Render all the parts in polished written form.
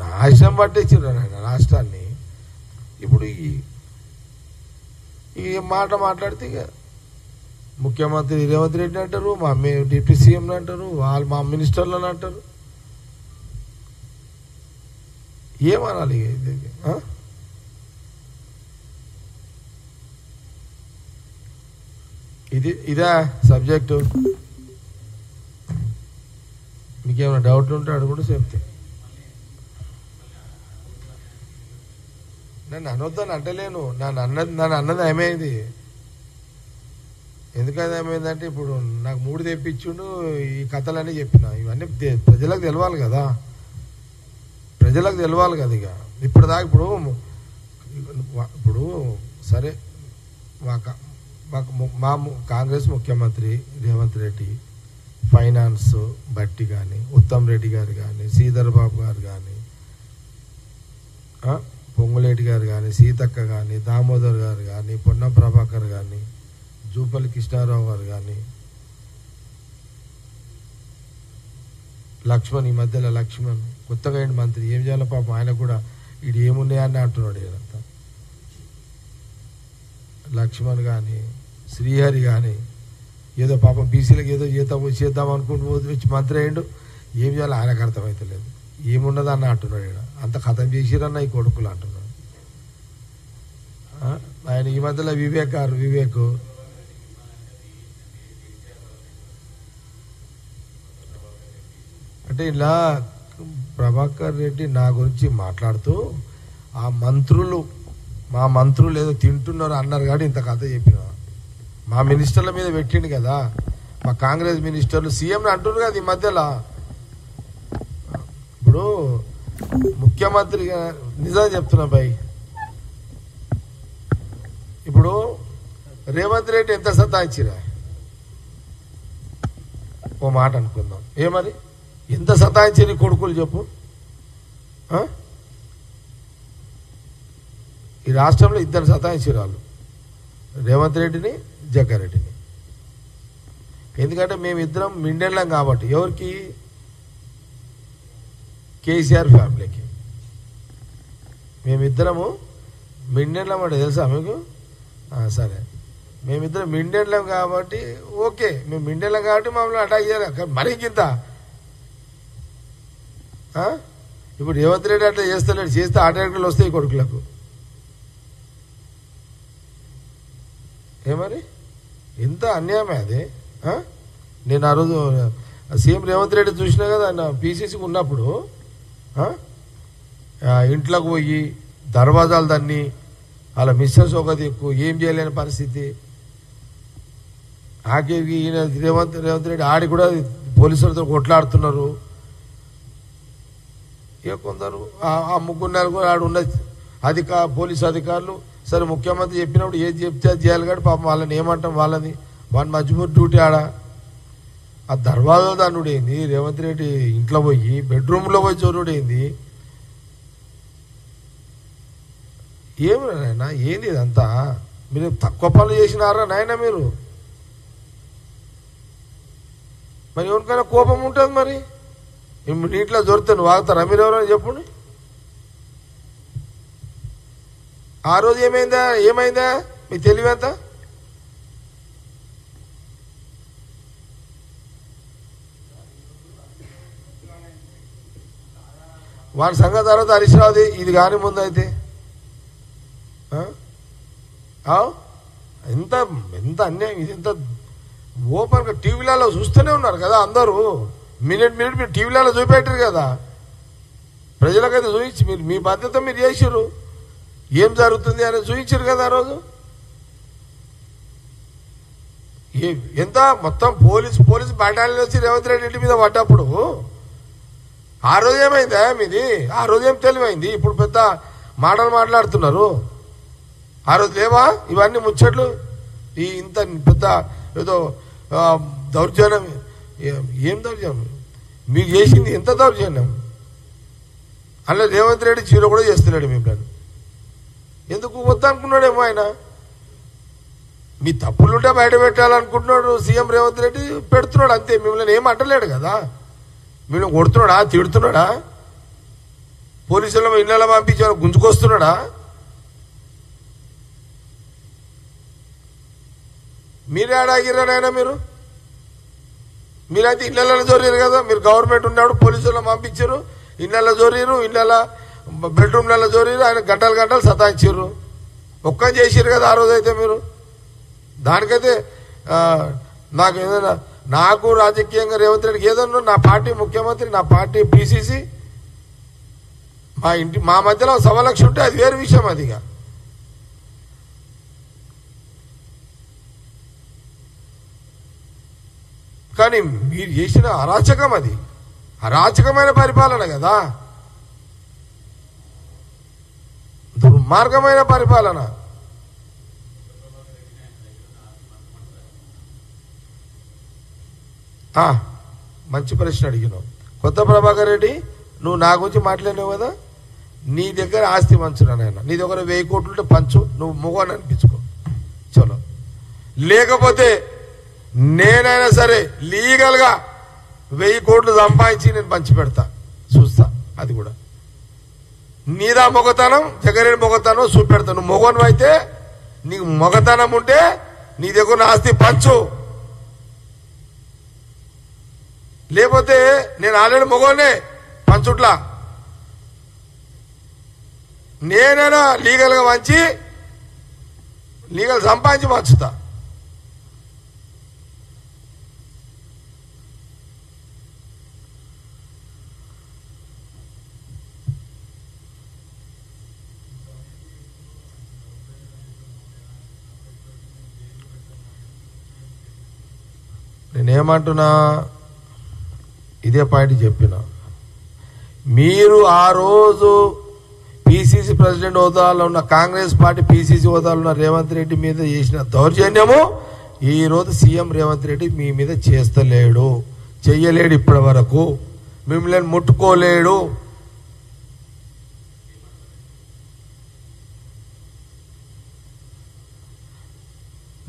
నాశనం పట్టించారు ఆయన రాష్ట్రాన్ని. ఇప్పుడు ఈ మాట మాట్లాడితే ఇక ముఖ్యమంత్రి రేవంత్ రెడ్డి అంటారు, మా డిప్యూటీ సీఎం అంటారు, వాళ్ళు మా మినిస్టర్లను అంటారు. ఏమనాలి ఇదా సబ్జెక్టు? మీకేమైనా డౌట్లు ఉంటే అడుగుంటే చెప్తే. నన్ను అనొద్దని అంటలేను, నన్ను అన్నది ఏమైంది. ఎందుకది ఏమైందంటే ఇప్పుడు నాకు 3 తెప్పించుండు, ఈ కథలన్నీ చెప్పిన. ఇవన్నీ ప్రజలకు తెలవాలి కదా, ప్రజలకు తెలవాలి కదా. ఇక ఇప్పటిదాకా ఇప్పుడు సరే మా కాంగ్రెస్ ముఖ్యమంత్రి రేవంత్ రెడ్డి, ఫైనాన్స్ బట్టి కానీ, ఉత్తమ్ రెడ్డి గారు కానీ, శ్రీధర్ బాబు గారు కానీ, పొంగులేటి గారు కానీ, సీతక్క కానీ, దామోదర్ గారు కానీ, పొన్నం ప్రభాకర్ కానీ, జూపల్లి కృష్ణారావు గారు కానీ, లక్ష్మణ్, ఈ మధ్యలో లక్ష్మణ్ కొత్తగా ఏంటి మంత్రి, ఏం చేయాలో పాపం ఆయన కూడా ఇది ఏమున్నాయని అంటున్నాడు. ఇదంతా లక్ష్మణ్ కానీ, శ్రీహరి కానీ, ఏదో పాపం బీసీలకు ఏదో చేద్దాం అనుకుంటూ వచ్చి మంత్రి అయ్యిండు. ఏం చేయాలో ఆయనకు అర్థమవుతలేదు. ఏమున్నది అన్న అంటున్నాడు. ఇక్కడ అంత ఖతం చేసిరన్న ఈ కొడుకులు అంటున్నాడు. ఆయన ఈ మధ్యలో వివేక్ అంటే ఇలా ప్రభాకర్ రెడ్డి నా గురించి మాట్లాడుతూ మా మంత్రులు ఏదో తింటున్నారు అన్నారు కానీ ఇంత కథ చెప్పిన. మా మినిస్టర్ల మీద పెట్టిండు కదా, మా కాంగ్రెస్ మినిస్టర్లు సీఎంని అంటున్నారు కదా ఈ మధ్యలో. ఇప్పుడు ముఖ్యమంత్రిగా నిజం చెప్తున్నా భయ్, ఇప్పుడు రేవంత్ రెడ్డి ఎంత సతాయించిరా ఓ మాట అనుకుందాం. ఏమని ఎంత సతాయించి కొడుకులు చెప్పు. ఈ రాష్ట్రంలో 2 సతాయించారు వాళ్ళు, రేవంత్ రెడ్డిని, జగ్గారెడ్డిని. ఎందుకంటే మేమిద్దరం మిండెళ్ళం కాబట్టి. ఎవరికి? కేసీఆర్ ఫ్యామిలీకి. మేమిద్దరము మిండెళ్ళం అంటే తెలుసా మీకు? సరే, మేమిద్దరం మిండెళ్ళం కాబట్టి ఓకే, మేము మిండెళ్ళం కాబట్టి మమ్మల్ని అటాక్ చేయాలి. మరీ కింద ఇప్పుడు రేవంత్ రెడ్డి అట్లా చేస్తలేడు, చేస్తే అటాకులు వస్తాయి కొడుకులకు. ఏమని ఎంత అన్యాయమే అది. నేను ఆ రోజు సీఎం రేవంత్ రెడ్డి చూసినా కదా, ఆయన పీసీసీకి ఉన్నప్పుడు ఇంట్లోకి పోయి దర్వాజాలు దాన్ని అలా మిస్సెస్ ఒక దిక్కు, ఏం చేయలేని పరిస్థితి. ఆకేకి ఈయన రేవంత్ రెడ్డి ఆడి కూడా పోలీసులతో కొట్లాడుతున్నారు. ఇక కొందరు ఆ 3-4 ఆడున్న పోలీసు అధికారులు సరే ముఖ్యమంత్రి చెప్పినప్పుడు ఏది చెప్తే అది చేయాలి కానీ పాపం వాళ్ళని ఏమంటాం, వాళ్ళని మజ్బూర్ డ్యూటీ ఆడ. ఆ దర్వాజా దాన్నుడైంది, రేవంత్ రెడ్డి ఇంట్లో పోయి బెడ్రూమ్లో పోయి చోరుడైంది. ఏమన్నా ఏంది ఇదంతా? మీరు తక్కువ పనులు చేసినారా నాయన మీరు? మరి ఎవరికైనా కోపం ఉంటుంది. మరి నీటిలో దొరికితే నువ్వు ఆగుతారా మీరు? ఎవరైనా చెప్పండి. ఆ రోజు ఏమైందా మీ తెలివేంత? వాడి సంగతి తర్వాత హరీశ్రావుది ఇది కానీ ముందు అయితే ఎంత అన్యాయం ఇది. ఎంత ఓపెన్గా టీవీలలో చూస్తూనే ఉన్నారు కదా అందరూ. మినిట్ మీరు టీవీలలో చూపెట్టారు కదా, ప్రజలకైతే చూపించి మీరు మీ బాధ్యత మీరు చేసారు. ఏం జరుగుతుంది అని చూపించారు కదా ఆ రోజు. ఎంత మొత్తం పోలీసు బటాలియన్ వచ్చి రేవంత్ రెడ్డి మీద పడ్డప్పుడు ఆ రోజు ఏమైందా మీది? ఆ రోజు ఏం తెలివైంది? ఇప్పుడు పెద్ద మాటలు మాట్లాడుతున్నారు. ఆ రోజు లేవా ఇవన్నీ ముచ్చట్లు? ఇంత పెద్ద ఏదో దౌర్జన్యం. ఏం దౌర్జన్యం మీకు చేసింది? ఎంత దౌర్జన్యం? అలా రేవంత్ రెడ్డి చీర కూడా చేస్తున్నాడు మిమ్మల్ని. ఎందుకు వద్దనుకున్నాడేమో ఆయన. మీ తప్పులుంటే బయట పెట్టాలనుకుంటున్నాడు సీఎం రేవంత్ రెడ్డి, పెడుతున్నాడు అంతే. మిమ్మల్ని ఏం అంటలేడు కదా. మిమ్మల్ని కొడుతున్నాడా, తిడుతున్నాడా? పోలీసులు ఇళ్ళ పంపించి గుంజుకొస్తున్నాడా? మీరే ఆడాగిరానైనా మీరైతే ఇళ్ళల్లో జోరీరు కదా. మీరు గవర్నమెంట్ ఉన్నాడు పోలీసులను పంపించారు, ఇళ్ళల్లో జోరీరు, ఇళ్ళ బెడ్రూమ్లలో జోరీరు, ఆయన గంటలు సతాయించారు. ఒక్కని చేసిరు కదా ఆ రోజైతే మీరు. దానికైతే నాకు ఏదైనా నాకు రాజకీయంగా రేవంత్ రెడ్డికి ఏదన్నా నా పార్టీ ముఖ్యమంత్రి, నా పార్టీ పిసిసి, మా మధ్యలో సమలక్ష ఉంటే అది వేరే విషయం. అదిగా కానీ మీరు చేసిన అరాచకం, అది అరాచకమైన పరిపాలన కదా, దుర్మార్గమైన పరిపాలన. మంచి ప్రశ్న అడిగినావు. కొత్త ప్రభాకర్ రెడ్డి, నువ్వు నా గురించి మాట్లాడినావు కదా. నీ దగ్గర ఆస్తి పంచురా నాయన. నీ దగ్గర 1000 కోట్లుంటే పంచు, నువ్వు మొగని అనిపించుకో చలో. లేకపోతే నేనైనా సరే లీగల్గా 1000 కోట్లు సంపాదించి నేను పంచి పెడతా, చూస్తా. అది కూడా నీదా మొగతనం, జగరేని మొగతనం చూపెడతా. నువ్వు మొగను అయితే, నీకు మొగతనం ఉంటే నీ దగ్గర ఆస్తి పంచు. లేకపోతే నేను ఆల్రెడీ మొగోనే పంచుట్లా, నేనైనా లీగల్గా పంచి లీగల్ సంపాదించి పంచుతా. నేనేమంటున్నా, ఇదే పాయింట్ చెప్పిన. మీరు ఆ రోజు పిసిసి ప్రెసిడెంట్ హోదాలో ఉన్న కాంగ్రెస్ పార్టీ పిసిసి హోదాలో ఉన్న రేవంత్ రెడ్డి మీద చేసిన దౌర్జన్యము ఈ రోజు సీఎం రేవంత్ రెడ్డి మీ మీద చేస్తలేడు, చెయ్యలేడు. ఇప్పటి వరకు మిమ్మల్ని ముట్టుకోలేడు.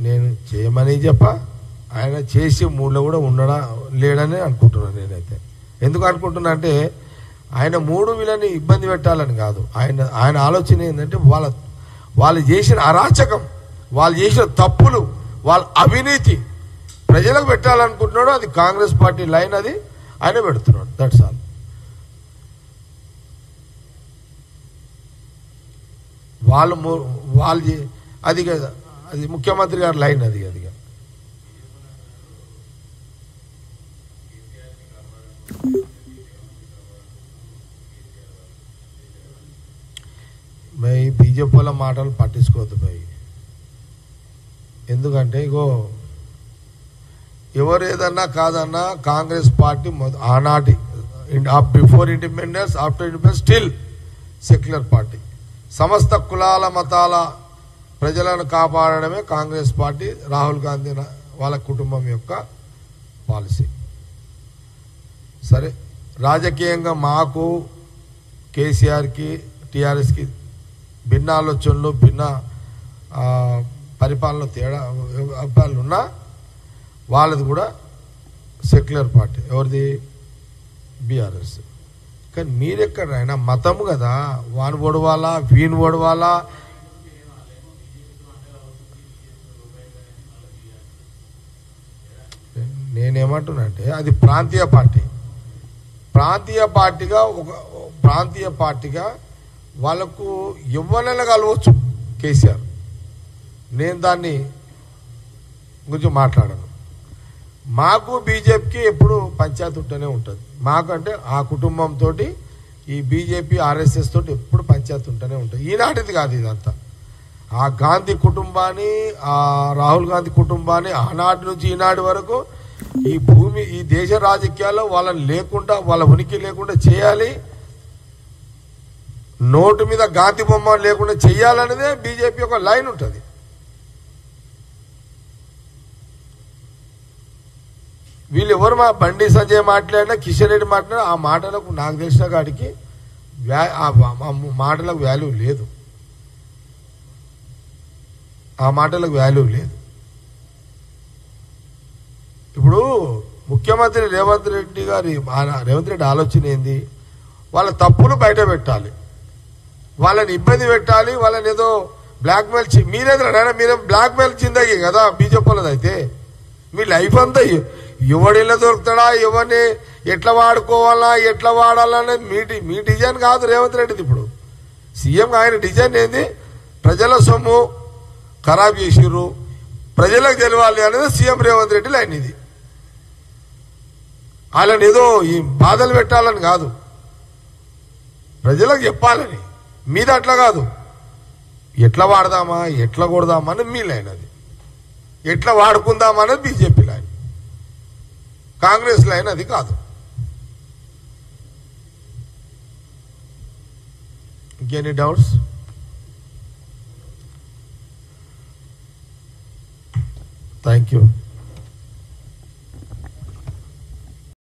నేను చేయమని ఆయన చేసి మూడులో కూడా ఉండడా లేడని అనుకుంటున్నాను నేనైతే. ఎందుకు అనుకుంటున్నా అంటే, ఆయన వీళ్ళని ఇబ్బంది పెట్టాలని కాదు. ఆయన ఆలోచన ఏంటంటే, వాళ్ళు చేసిన అరాచకం, వాళ్ళు చేసిన తప్పులు, వాళ్ళ అవినీతి ప్రజలకు పెట్టాలనుకుంటున్నాడు. అది కాంగ్రెస్ పార్టీ లైన్, అది ఆయన పెడుతున్నాడు. That's all. వాళ్ళు అది కదా, అది ముఖ్యమంత్రి గారి లైన్. అది భయ్ బీజేపీ వాళ్ళ మాటలు పట్టించుకోవద్దు భయ్. ఎందుకంటే ఇగో ఎవరు ఏదన్నా కాదన్నా కాంగ్రెస్ పార్టీ ఆనాటి before independence, after independence still secular party. సమస్త కులాల మతాల ప్రజలను కాపాడడమే కాంగ్రెస్ పార్టీ, రాహుల్ గాంధీ వాళ్ళ కుటుంబం యొక్క పాలసీ. సరే, రాజకీయంగా మాకు కేసీఆర్కి టీఆర్ఎస్కి భిన్న ఆలోచనలు, భిన్న పరిపాలన తేడా అభిప్రాయాలు ఉన్నా వాళ్ళది కూడా సెక్యులర్ పార్టీ. ఎవరిది? బీఆర్ఎస్. కానీ మీరెక్కడ ఆయన మతము కదా, వాని ఓడవాలా వీని ఓడవాలా. నేనేమంటున్నా అంటే, అది ప్రాంతీయ పార్టీ. ప్రాంతీయ పార్టీగా వాళ్ళకు ఎవరైనా కలవచ్చు కేసీఆర్. నేను దాన్ని గురించి మాట్లాడను. మాకు బీజేపీకి ఎప్పుడు పంచాయతీ ఉంటూనే ఉంటుంది. మాకంటే ఆ కుటుంబంతో, ఈ బీజేపీ ఆర్ఎస్ఎస్ తోటి ఎప్పుడు పంచాయతీ ఉంటూనే ఉంటుంది. ఈనాటిది కాదు ఇదంతా. ఆ గాంధీ కుటుంబాన్ని, ఆ రాహుల్ గాంధీ కుటుంబాన్ని ఆనాటి నుంచి ఈనాటి వరకు ఈ దేశ రాజకీయాల్లో వాళ్ళని లేకుండా, వాళ్ళ ఉనికి లేకుండా చేయాలి, నోటు మీద గాంధీ బొమ్మ లేకుండా చెయ్యాలనేదే బీజేపీ ఒక లైన్ ఉంటుంది. వీళ్ళు ఎవరు బండి సంజయ్ మాట్లాడినా, కిషన్ రెడ్డి మాట్లాడినా ఆ మాటలకు నాకు తెలిసిన కాడికి మాటలకు వాల్యూ లేదు. ఆ మాటలకు వాల్యూ లేదు. ఇప్పుడు ముఖ్యమంత్రి రేవంత్ రెడ్డి ఆలోచన ఏంది? వాళ్ళ తప్పులు బయట పెట్టాలి, వాళ్ళని ఇబ్బంది పెట్టాలి, వాళ్ళని ఏదో బ్లాక్మెయిల్ మీరేంద్రా మీరేం బ్లాక్మెయిల్ చిందగి కదా బీజేపీ వాళ్ళది. అయితే మీ లైఫ్ అంతా ఎవడిలా దొరుకుతాడా, ఎవరిని ఎట్లా వాడుకోవాలా, ఎట్లా వాడాలనేది మీ డిజైన్ కాదు రేవంత్ రెడ్డిది. ఇప్పుడు సీఎం ఆయన డిజైన్ ఏంది, ప్రజల సొమ్ము ఖరాబ్ చేసిర్రు, ప్రజలకు తెలవాలి అనేది సీఎం రేవంత్ రెడ్డి లైన్. ఇది వాళ్ళని ఏదో ఈ బాధలు పెట్టాలని కాదు, ప్రజలకు చెప్పాలని. మీద అట్లా కాదు, ఎట్లా వాడదామా ఎట్లా కొడదామా అని మీ లైన్, అది ఎట్లా వాడుకుందామా అనేది బీజేపీ లైన్, కాంగ్రెస్ లైన్ అది కాదు. ఇంకెనీ డౌట్స్? Thank you.